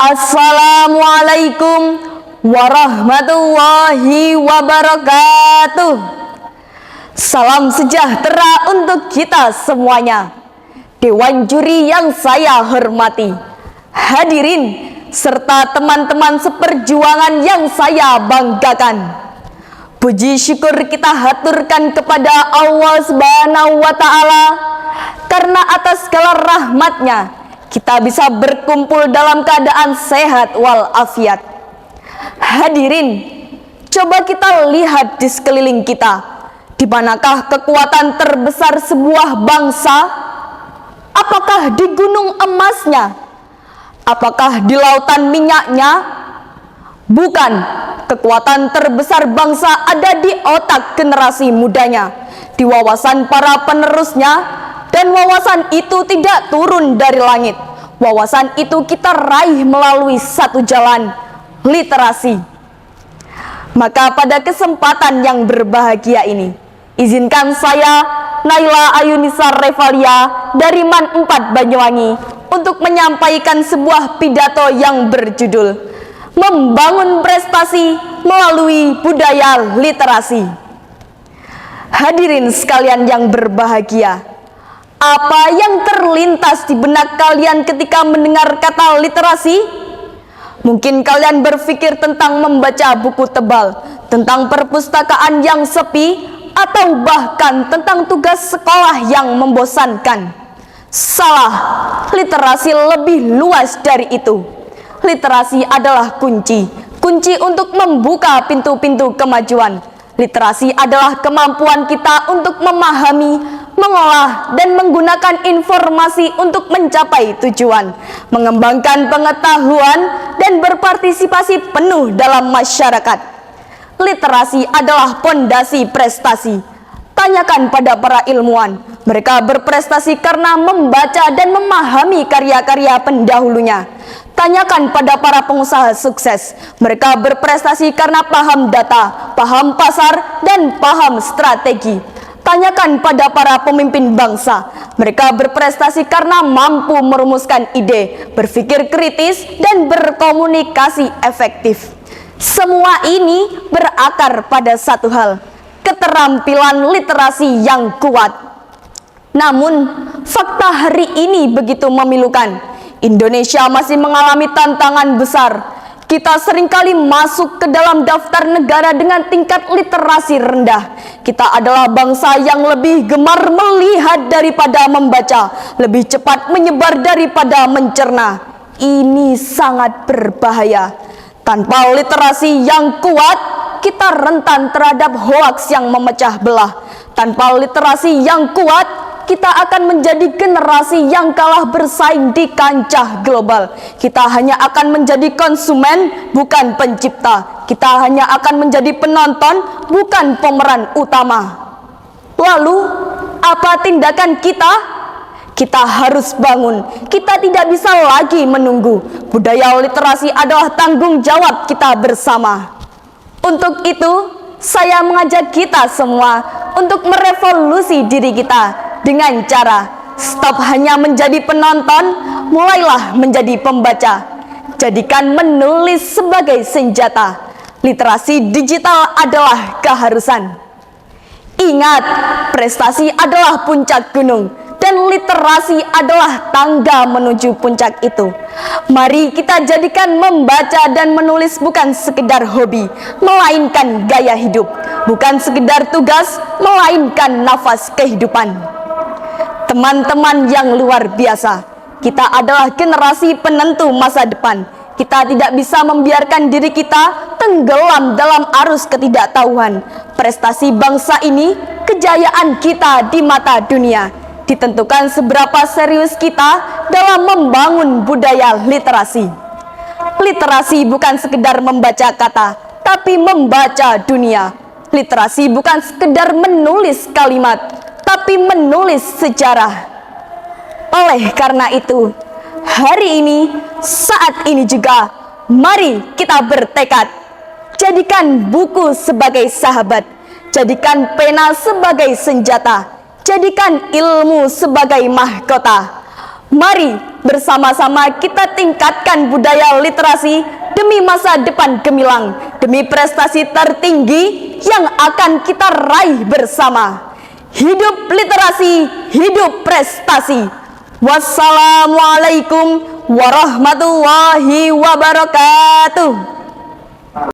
Assalamualaikum warahmatullahi wabarakatuh. Salam sejahtera untuk kita semuanya. Dewan juri yang saya hormati, hadirin serta teman-teman seperjuangan yang saya banggakan. Puji syukur kita haturkan kepada Allah Subhanahu wa Ta'ala, karena atas segala rahmatnya kita bisa berkumpul dalam keadaan sehat walafiat. Hadirin, coba kita lihat di sekeliling kita. Di manakah kekuatan terbesar sebuah bangsa? Apakah di gunung emasnya? Apakah di lautan minyaknya? Bukan. Kekuatan terbesar bangsa ada di otak generasi mudanya, di wawasan para penerusnya, dan wawasan itu tidak turun dari langit. Wawasan itu kita raih melalui satu jalan, literasi. Maka pada kesempatan yang berbahagia ini, izinkan saya, Naila Ayunisa Revalia dari MAN 4 Banyuwangi, untuk menyampaikan sebuah pidato yang berjudul Membangun Prestasi Melalui Budaya Literasi. Hadirin sekalian yang berbahagia, apa yang terlintas di benak kalian ketika mendengar kata literasi? Mungkin kalian berpikir tentang membaca buku tebal, tentang perpustakaan yang sepi, atau bahkan tentang tugas sekolah yang membosankan. Salah, literasi lebih luas dari itu. Literasi adalah kunci untuk membuka pintu-pintu kemajuan. Literasi adalah kemampuan kita untuk memahami, mengolah, dan menggunakan informasi untuk mencapai tujuan, mengembangkan pengetahuan, dan berpartisipasi penuh dalam masyarakat. Literasi adalah pondasi prestasi. Tanyakan pada para ilmuwan, mereka berprestasi karena membaca dan memahami karya-karya pendahulunya. Tanyakan pada para pengusaha sukses, mereka berprestasi karena paham data, paham pasar, dan paham strategi. Tanyakan pada para pemimpin bangsa, mereka berprestasi karena mampu merumuskan ide, berpikir kritis, dan berkomunikasi efektif. Semua ini berakar pada satu hal, keterampilan literasi yang kuat. Namun, fakta hari ini begitu memilukan. Indonesia masih mengalami tantangan besar. Kita seringkali masuk ke dalam daftar negara dengan tingkat literasi rendah. Kita adalah bangsa yang lebih gemar melihat daripada membaca, lebih cepat menyebar daripada mencerna. Ini sangat berbahaya. Tanpa literasi yang kuat, kita rentan terhadap hoaks yang memecah belah. Tanpa literasi yang kuat, kita akan menjadi generasi yang kalah bersaing di kancah global. Kita hanya akan menjadi konsumen, bukan pencipta. Kita hanya akan menjadi penonton, bukan pemeran utama. Lalu, apa tindakan kita? Kita harus bangun. Kita tidak bisa lagi menunggu. Budaya literasi adalah tanggung jawab kita bersama. Untuk itu, saya mengajak kita semua untuk merevolusi diri kita dengan cara stop hanya menjadi penonton, mulailah menjadi pembaca. Jadikan menulis sebagai senjata. Literasi digital adalah keharusan. Ingat, prestasi adalah puncak gunung, dan literasi adalah tangga menuju puncak itu. Mari kita jadikan membaca dan menulis bukan sekedar hobi, melainkan gaya hidup. Bukan sekedar tugas, melainkan nafas kehidupan. Teman-teman yang luar biasa, kita adalah generasi penentu masa depan. Kita tidak bisa membiarkan diri kita tenggelam dalam arus ketidaktahuan. Prestasi bangsa ini, kejayaan kita di mata dunia, ditentukan seberapa serius kita dalam membangun budaya literasi. Literasi bukan sekedar membaca kata, tapi membaca dunia. Literasi bukan sekedar menulis kalimat, tapi menulis sejarah. Oleh karena itu, hari ini, saat ini juga, mari kita bertekad. Jadikan buku sebagai sahabat, jadikan pena sebagai senjata, jadikan ilmu sebagai mahkota. Mari bersama-sama kita tingkatkan budaya literasi demi masa depan gemilang, demi prestasi tertinggi yang akan kita raih bersama. Hidup literasi, hidup prestasi. Wassalamualaikum warahmatullahi wabarakatuh.